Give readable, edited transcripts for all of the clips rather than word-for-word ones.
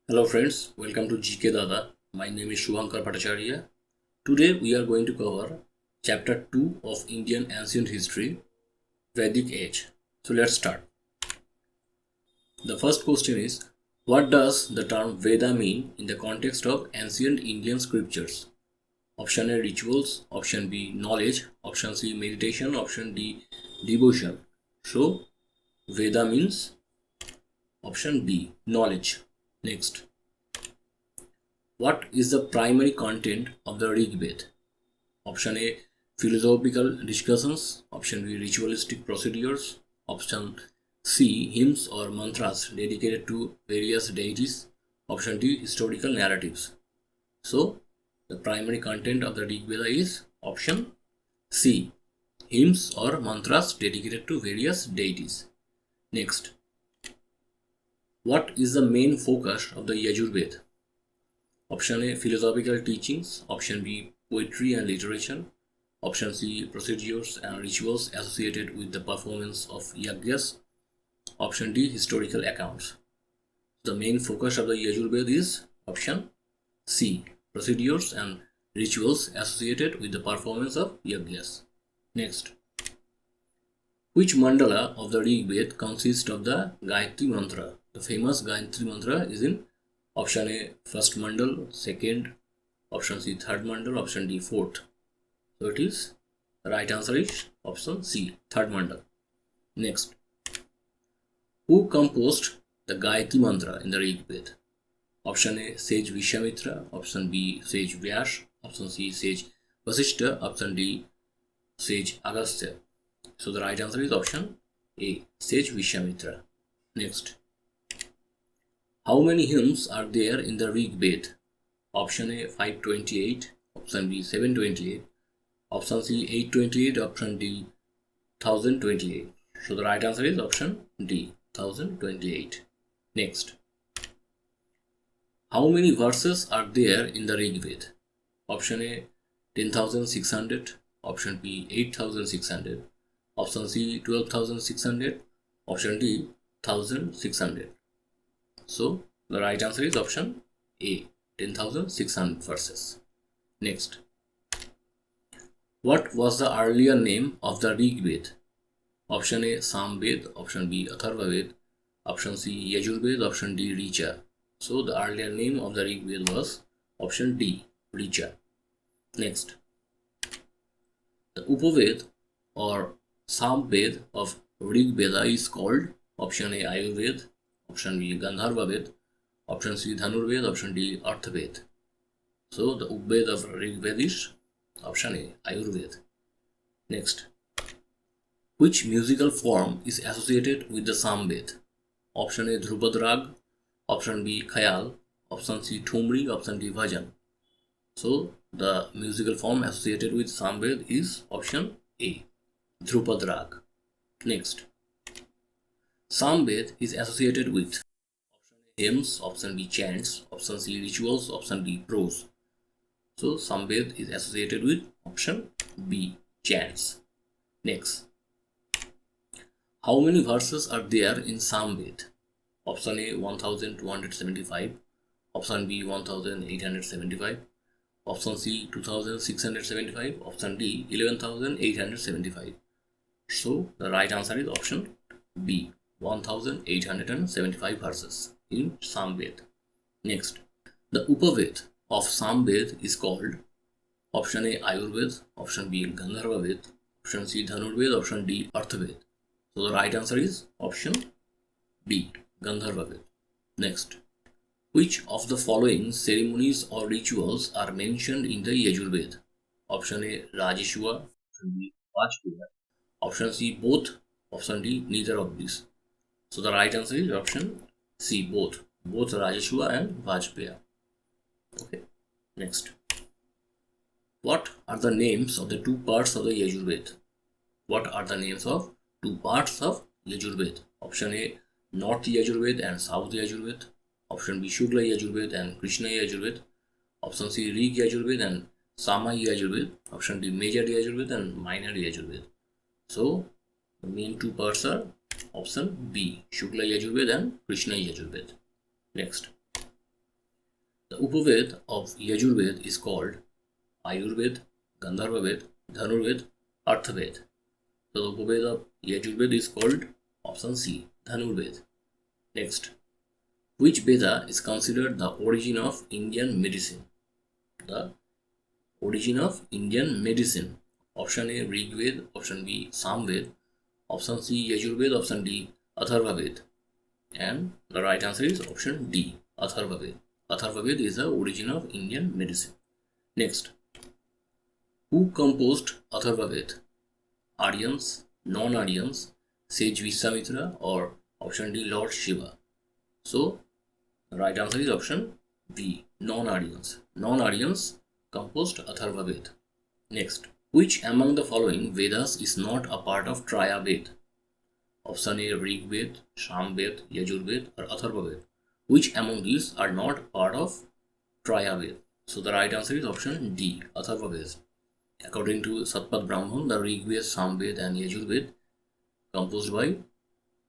Hello friends, welcome to GK DADA. My name is Shubhankar Bhattacharya. Today we are going to cover Chapter 2 of Indian Ancient History, Vedic Age. So let's start. The first question is, what does the term Veda mean in the context of ancient Indian scriptures? Option A, rituals. Option B, knowledge. Option C, meditation. Option D, devotion. So Veda means option B, knowledge. Next, what is the primary content of the Rig Veda? Option A, philosophical discussions. Option B, ritualistic procedures. Option C, hymns or mantras dedicated to various deities. Option D, historical narratives. So, the primary content of the Rig Veda is option C, hymns or mantras dedicated to various deities. Next, what is the main focus of the Yajurveda? Option A, philosophical teachings. Option B, poetry and literature. Option C, procedures and rituals associated with the performance of yajnas. Option D, historical accounts. The main focus of the Yajurveda is option C, procedures and rituals associated with the performance of yajnas. Next, which mandala of the Rig Veda consists of the Gayatri mantra? The famous Gayatri mantra is in option A, first mandal, second, option C, third mandal, option D, fourth. So it is, the right answer is option C, third mandal. Next, who composed the Gayatri mantra in the Rig Veda? Option A, sage Vishwamitra. Option B, sage Vyas. Option C, sage Vasishtha. Option D, sage Agastya. So the right answer is option A, sage Vishwamitra. Next, how many hymns are there in the Rig Veda? Option A, 528. Option B, 728. Option C, 828. Option D, 1028. So the right answer is option D, 1028. Next, how many verses are there in the Rig Veda? Option A, 10,600. Option B, 8,600. Option C, 12,600. Option D, 1,600. So the right answer is option A, 10,600 verses. Next, what was the earlier name of the Rig Veda? Option A, Sam Veda. Option B, Atharva Veda. Option C, Yajurveda. Option D, Richa. So the earlier name of the Rig Veda was option D, Richa. Next, the Upaveda or Sam Veda of Rig Veda is called option A, Ayurveda. Option B, Gandharva Veda. Option C, Dhanurveda. Option D, Arthaveda. So the Upaveda of Rig Veda is option A, Ayurveda. Next, which musical form is associated with the Sam Veda? Option A, Dhrupad Rag. Option B, Khayal. Option C, Thumri. Option D, Bhajan. So the musical form associated with Sam Veda is option A, Dhrupad Rag. Next, Sam Veda is associated with option A, hymns. Option B, chants. Option C, rituals. Option D, prose. So Sam Veda is associated with option B, chants. Next, how many verses are there in Sam Veda? Option A, 1275. Option B, 1875. Option C, 2675. Option D, 11875. So the right answer is option B, 1875 verses in Sam Veda. Next, the Upaveda of Sam Veda is called option A, Ayurveda. Option B, Gandharva Veda. Option C, Dhanurveda. Option D, Arthaveda. So the right answer is option B, Gandharva Veda. Next, which of the following ceremonies or rituals are mentioned in the Yajurveda? Option A, Rajeshwa. Option B, Vajpaya. Option C, both. Option D, neither of these. So the right answer is option C, both. Both Rajeshwa and Vajpaya. Okay. Next, what are the names of the two parts of the Yajurveda? What are the names of two parts of Yajurveda? Option A, North Yajurveda and South Yajurveda. Option B, Shukla Yajurveda and Krishna Yajurveda. Option C, Rig Yajurveda and Sama Yajurveda. Option D, Major Yajurveda and Minor Yajurveda. So the main two parts are option B, Shukla Yajurveda and Krishna Yajurveda. Next, The Upaved of Yajurved is called Ayurved, Gandharvaved, Dhanurved, Arthaved. So the Upaved of Yajurved is called option C, Dhanurved. Next, which Veda is considered the origin of Indian medicine? The origin of Indian medicine. Option A, Rigved, option B, Samved, option C, Yajurved, option D, Atharvaved. And the right answer is option D, Atharvaved. Atharvaved is the origin of Indian medicine. Next, who composed Atharvaved? Aryans, non-Aryans, sage Vishwamitra, or option D, Lord Shiva? So the right answer is option B, non-Aryans. Non-Aryans composed Atharvaved. Next, which among the following Vedas is not a part of Trayaved? Option A, Rigved, Samved, Yajurved, or Atharvaved. Which among these are not part of Trayaved? So the right answer is option D, Atharvaved. According to Satpat Brahman, the Rigved, Samved, and Yajurved composed by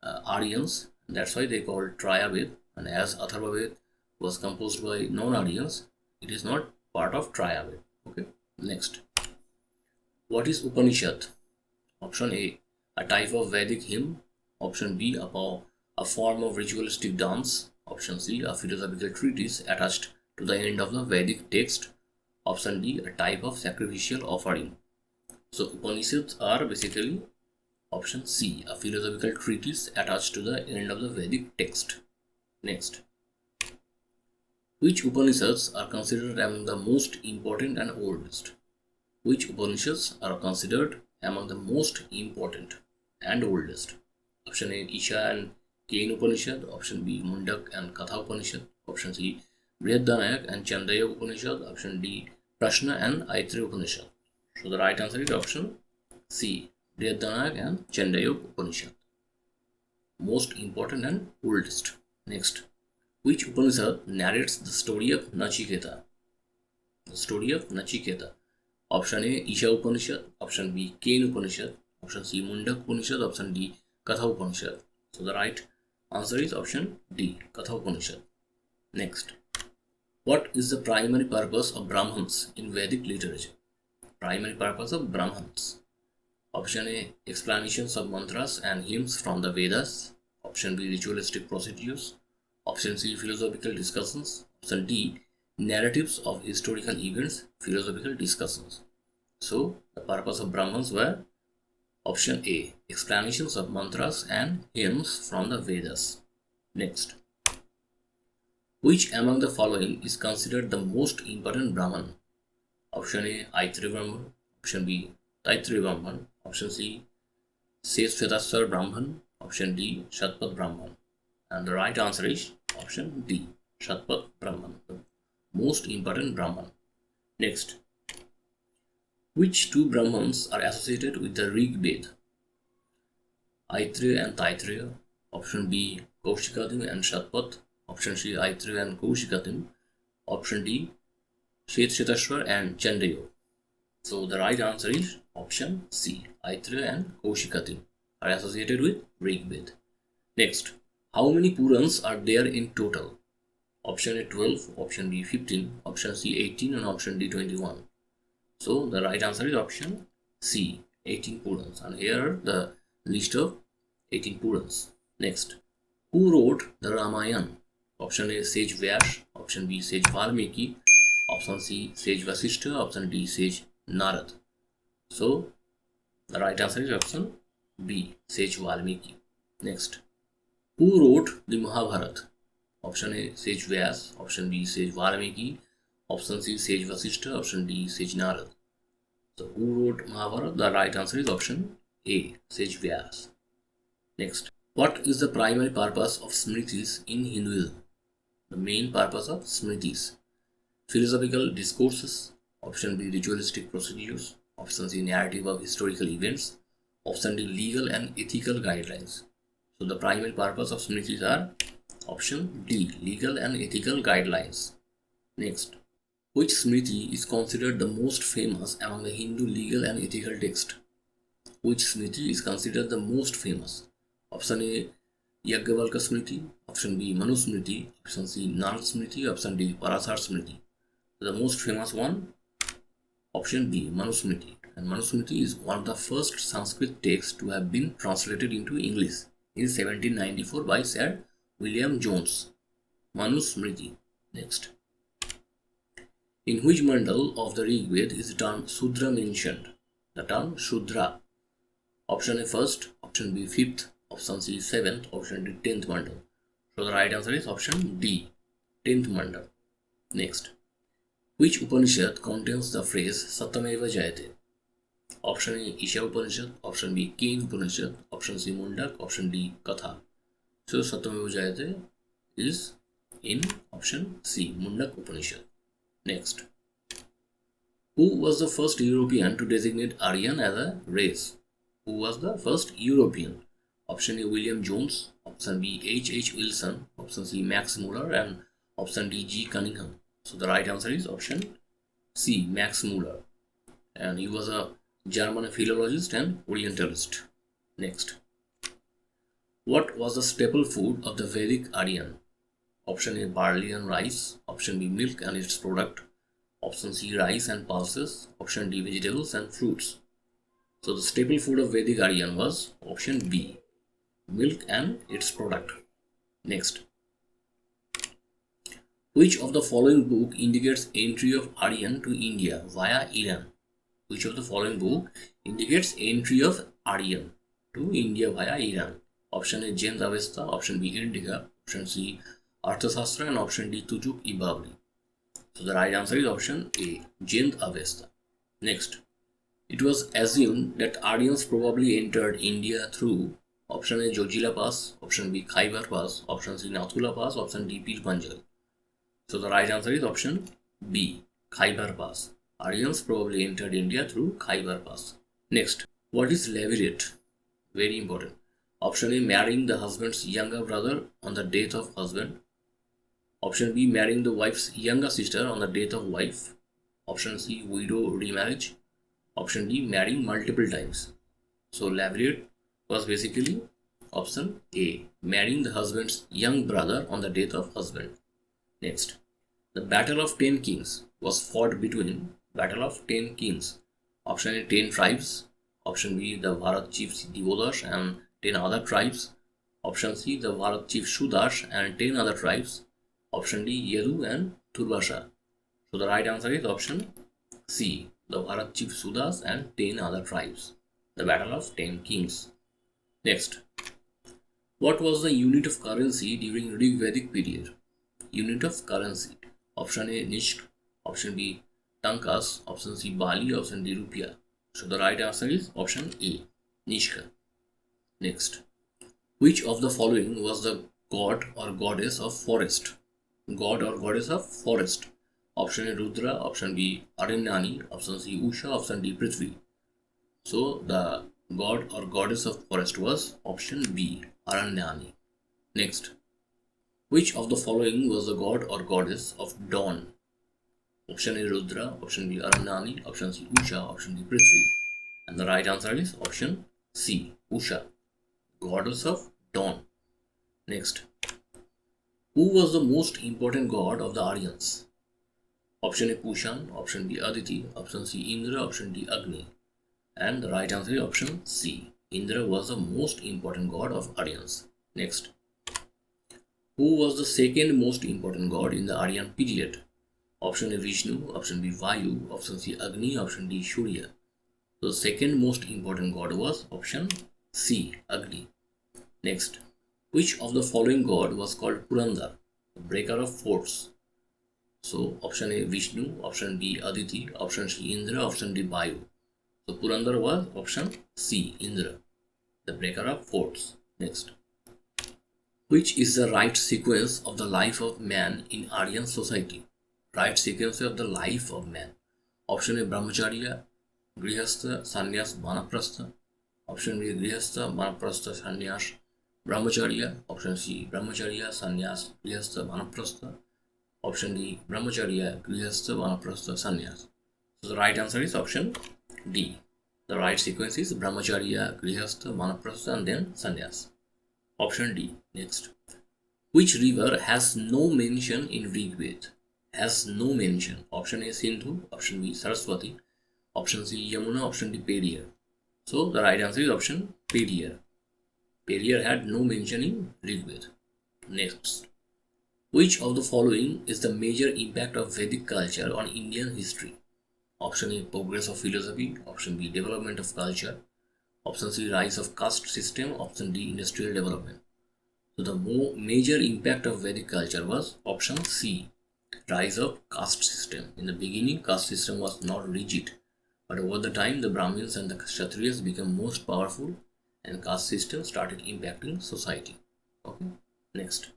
Aryans. That's why they call Trayaved. And as Atharvaved was composed by non-Aryans, it is not part of Trayaved. Okay. Next, what is Upanishad? Option A, a type of Vedic hymn. Option B, a form of ritualistic dance. Option C, a philosophical treatise attached to the end of the Vedic text. Option D, a type of sacrificial offering. So Upanishads are basically option C, a philosophical treatise attached to the end of the Vedic text. Next, which Upanishads are considered among the most important and oldest? Which Upanishads are considered among the most important and oldest? Option A, Isha and Kain Upanishad. Option B, Mundak and Katha Upanishad. Option C, Brihadanayaka and Chandaya Upanishad. Option D, Prashna and Aitreya Upanishad. So the right answer is option C, Brihadanayaka and Chandaya Upanishad. Most important and oldest. Next, which Upanishad narrates the story of Nachiketa? The story of Nachiketa. Option A, Isha Upanishad. Option B, Kain Upanishad. Option C, Mundak Upanishad. Option D, Katha Upanishad. So the right answer is option D, Katha Upanishad. Next, what is the primary purpose of Brahmins in Vedic literature? Primary purpose of Brahmins. Option A, explanations of mantras and hymns from the Vedas. Option B, ritualistic procedures. Option C, philosophical discussions. Option D, narratives of historical events, philosophical discussions. So the purpose of Brahmins were option A, explanations of mantras and hymns from the Vedas. Next, which among the following is considered the most important Brahman? Option A, Aitreya Brahman. Option B, Taittiriya Brahman. Option C, Sesvetaswar Brahman. Option D, Shatpat Brahman. And the right answer is option D, Shatpat Brahman, the most important Brahman. Next, which two Brahmans are associated with the Rig Veda? Aitreya and Taittiriya. Option B, Kaushikadim and Shatpat. Option C, Aitreya and Kaushikadim. Option D, Shetashwar and Chandaya. So the right answer is option C, Aitreya and Kaushikadim are associated with Rig Veda. Next, how many Purans are there in total? Option A 12, option B 15, option C 18, and option D 21. So the right answer is option C, 18 Purans. And here are the list of 18 Purans. Next, who wrote the Ramayana? Option A, Sage Vyas. Option B, Sage Valmiki. Option C, Sage Vasishtha. Option D, Sage Narad. So the right answer is option B, Sage Valmiki. Next, who wrote the Mahabharata? Option A, Sage Vyas. Option B, Sage Valmiki. Option C, Sage Vasishtha. Option D, Sage Narad. So who wrote Mahabharata? The right answer is option A, Sage Vyas. Next, what is the primary purpose of Smritis in Hinduism? The main purpose of Smritis: philosophical discourses. Option B, ritualistic procedures. Option C, narrative of historical events. Option D, legal and ethical guidelines. So the primary purpose of Smritis are option D, legal and ethical guidelines. Next, which Smriti is considered the most famous among the Hindu legal and ethical text? Which Smriti is considered the most famous? Option A, Yajnavalkya Smriti, option B Manusmriti, option C Narad Smriti, option D Parasar Smriti. The most famous one, option B Manusmriti. And Manusmriti is one of the first Sanskrit texts to have been translated into English in 1794 by Sir William Jones. Manusmriti. Next. In which mandal of the Rig Veda is the term Shudra mentioned? The term Shudra. Option A first, option B fifth, option C seventh, option D 10th mandal. So the right answer is option D, 10th mandal. Next. Which Upanishad contains the phrase Satyameva Jayate? Option A Isha Upanishad, option B Ken Upanishad, option C Mundak, option D Katha. So Satyameva Jayate is in option C Mundak Upanishad. Next. Who was the first European to designate Aryan as a race? Who was the first European? Option A William Jones, option B H. Wilson, option C Max Muller, and option D G. Cunningham. So the right answer is option C Max Muller, and he was a German philologist and Orientalist. Next. What was the staple food of the Vedic Aryan? Option A barley and rice, option B milk and its product, option C rice and pulses, option D vegetables and fruits. So the staple food of Vedic Aryan was option B, milk and its product. Next. Which of the following book indicates entry of Aryan to India via Iran? Which of the following book indicates entry of Aryan to India via Iran? Option A Jain Avesta, option B Indica, option C Arthashastra, and option D Tujuk Ibabri. So the right answer is option A, Jain Avesta. Next. It was assumed that Aryans probably entered India through option A Jojila Pass, option B Khyber Pass, option C Nathula Pass, option D Pir Panjal. So the right answer is option B, Khyber Pass. Aryans probably entered India through Khyber Pass. Next. What is levirate? Very important. Option A marrying the husband's younger brother on the death of husband. Option B marrying the wife's younger sister on the death of wife. Option C widow remarriage. Option D marrying multiple times. So levirate was basically option A, marrying the husband's young brother on the death of husband. Next. The Battle of 10 Kings was fought between Battle of 10 Kings. Option A 10 tribes. Option B the Bharat chief Divodash and 10 other tribes. Option C the Bharat chief Sudash and 10 other tribes. Option D Yedu and Turbasha. So the right answer is option C, the Bharat chief Sudas and 10 other tribes. The Battle of 10 Kings. Next. What was the unit of currency during Rig Vedic period? Unit of currency. Option A Nishk, option B Tankas, option C Bali, option D Rupiah. So the right answer is option A, Nishka. Next. Which of the following was the god or goddess of forest? God or goddess of forest. Option A Rudra, option B Aranyani, option C Usha, option D Prithvi. So the god or goddess of forest was option B, Aranyani. Next. Which of the following was the god or goddess of dawn? Option A Rudra, option B Aranyani, option C Usha, option D Prithvi. And the right answer is option C, Usha, goddess of dawn. Next. Who was the most important god of the Aryans? Option A Kushan, option B Aditi, option C Indra, option D Agni. And the right answer is option C, Indra was the most important god of Aryans. Next. Who was the second most important god in the Aryan period? Option A Vishnu, option B Vayu, option C Agni, option D Surya. So the second most important god was option C, Agni. Next. Which of the following god was called Purandar, the breaker of forts? So option A Vishnu, option B Aditi, option C Indra, option D Vayu. So Purandar was option C, Indra, the breaker of forts. Next. Which is the right sequence of the life of man in Aryan society? Right sequence of the life of man. Option A Brahmacharya, Grihastha, Sannyas, Vanaprastha. Option B Grihastha, Vanaprastha, Sannyas, Brahmacharya. Option C Brahmacharya, Sannyas, Grihastha, Vanaprastha. Option D Brahmacharya, Grihastha, Vanaprastha, Sannyas. So the right answer is option D. The right sequence is Brahmacharya, Grihastha, Vanaprastha and then Sannyas. Option D. Next, which river has no mention in Rig Veda? Has no mention. Option A Sindhu, option B Saraswati, option C Yamuna, option D Periyar. So the right answer is option Periyar. Periyar had no mention in Rig Veda. Next, which of the following is the major impact of Vedic culture on Indian history? Option A progress of philosophy, option B development of culture, option C rise of caste system, option D industrial development. So the major impact of Vedic culture was option C, rise of caste system. In the beginning, caste system was not rigid, but over the time the Brahmins and the Kshatriyas became most powerful and caste system started impacting society. Okay. Next,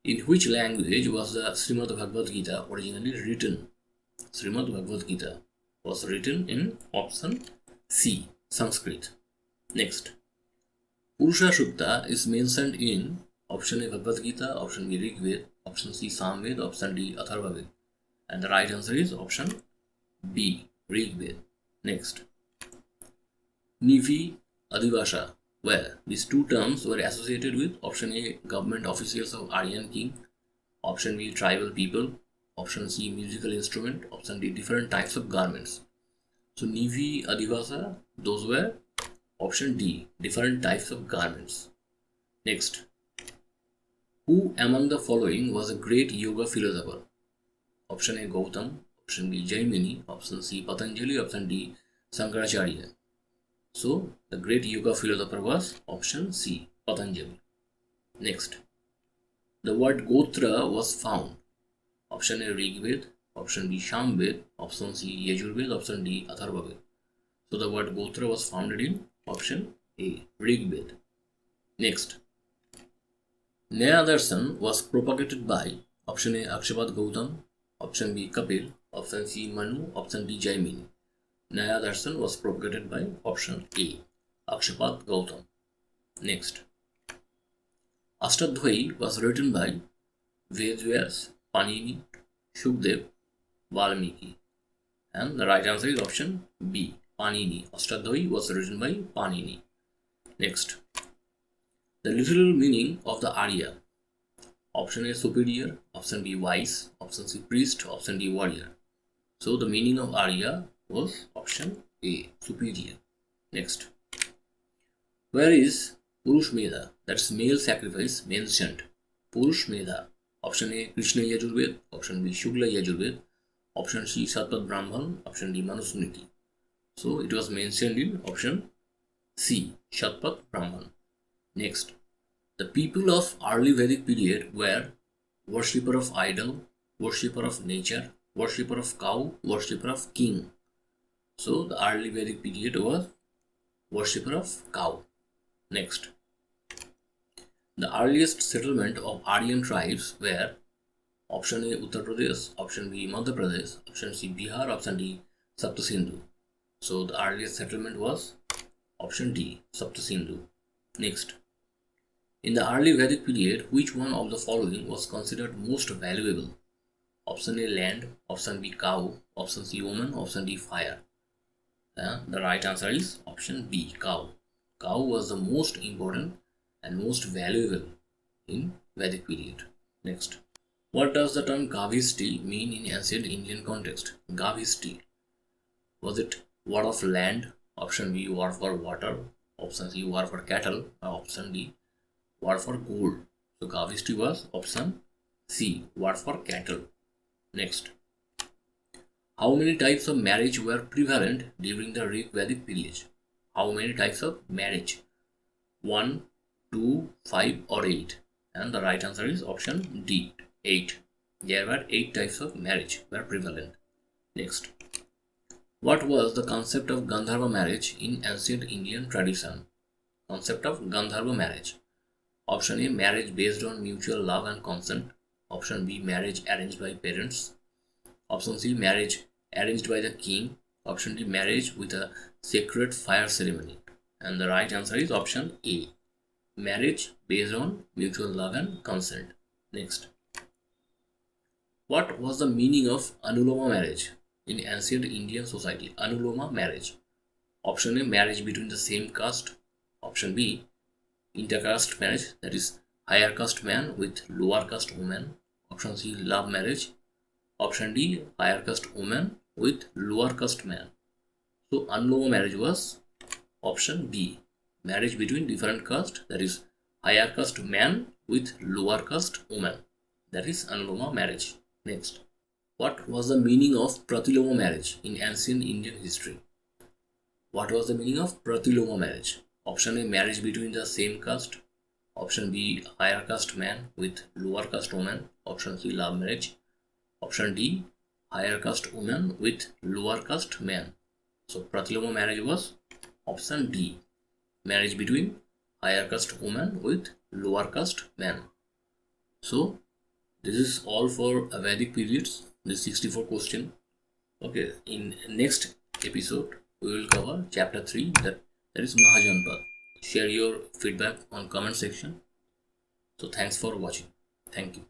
in which language was the Srimad Bhagavad Gita originally written? Srimad Bhagavad Gita was written in option C, Sanskrit. Next, Purusha Sukta is mentioned in option A Bhagavad Gita, option B Rig Veda, option C Samved, option D Atharva Veda. And the right answer is option B, Rig Veda. Next, Nivi, Adivasa. Well, these two terms were associated with option A government officials of Aryan king, option B tribal people, option C musical instrument, option D different types of garments. So Nivi, Adivasa, those were option D, different types of garments. Next, who among the following was a great yoga philosopher? Option A Gautam, option B Jaimini, option C Patanjali, option D Shankaracharya. So the great yoga philosopher was option C, Patanjali. Next, the word Gotra was found. Option A Rig Veda, option B Samved, option C Yajurved, option D Atharva Veda. So the word Gotra was founded in option A, Rig Veda. Next, Nyaya Darshan was propagated by option A Harshavardha Gautam, option B Kapil, option C Manu, option D Jaimini. Nyaya Darshan was propagated by option A, Harshavardha Gautam. Next, Ashtadhyayi was written by Vedvyas, Panini, Shukdev, Valmiki. And the right answer is option B, Panini. Ashtadhyayi was written by Panini. Next, the literal meaning of the Arya. Option A superior, option B wise, option C priest, option D warrior. So the meaning of Arya was option A, superior. Next, where is Purush Medha, that's male sacrifice, mentioned? Purush Medha. Option A Krishna Yajurved, option B Shukla Yajurved, option C Satvat Brahman, option D Manusmriti. So it was mentioned in option C, Satvat Brahman. Next, the people of early Vedic period were worshipper of idol, worshipper of nature, worshipper of cow, worshipper of king. So the early Vedic period was worshipper of cow. Next, the earliest settlement of Aryan tribes were option A Uttar Pradesh, option B Madhya Pradesh, option C Bihar, option D Saptasindhu. So the earliest settlement was option D, Saptasindhu. Next, in the early Vedic period, which one of the following was considered most valuable? Option A land, option B cow, option C woman, option D fire. The right answer is option B, cow. Cow was the most important and most valuable in Vedic period. Next, what does the term Gavishti mean in ancient Indian context? Gavishti. Was it word of land? Option B, word for water. Option C, word for cattle. Option D, word for gold. So Gavishti was option C, word for cattle. Next, how many types of marriage were prevalent during the Rig Vedic period? How many types of marriage? 1, 2, 5 or 8? And the right answer is option D, 8. There were 8 types of marriage were prevalent. Next, what was the concept of Gandharva marriage in ancient Indian tradition? Concept of Gandharva marriage. Option A, marriage based on mutual love and consent. Option B, marriage arranged by parents. Option C, marriage arranged by the king. Option D, marriage with a sacred fire ceremony. And the right answer is option A, marriage based on mutual love and consent. Next, what was the meaning of Anuloma marriage in ancient Indian society? Anuloma marriage. Option A, marriage between the same caste. Option B, intercaste marriage, that is higher caste man with lower caste woman. Option C, love marriage. Option D, higher caste woman with lower caste man. So anuloma marriage was option B, marriage between different caste, that is higher caste man with lower caste woman, that is anuloma marriage. Next, what was the meaning of pratiloma marriage in ancient Indian history? What was the meaning of pratiloma marriage? Option A, marriage between the same caste. Option B, higher caste man with lower caste woman. Option C, love marriage. Option D, higher caste woman with lower caste man. So pratiloma marriage was option D, marriage between higher caste woman with lower caste man. So this is all for Vedic periods, this 64 question. Okay, in next episode we will cover chapter 3, that is Mahajanpadas. Share your feedback on comment section. So thanks for watching. Thank you.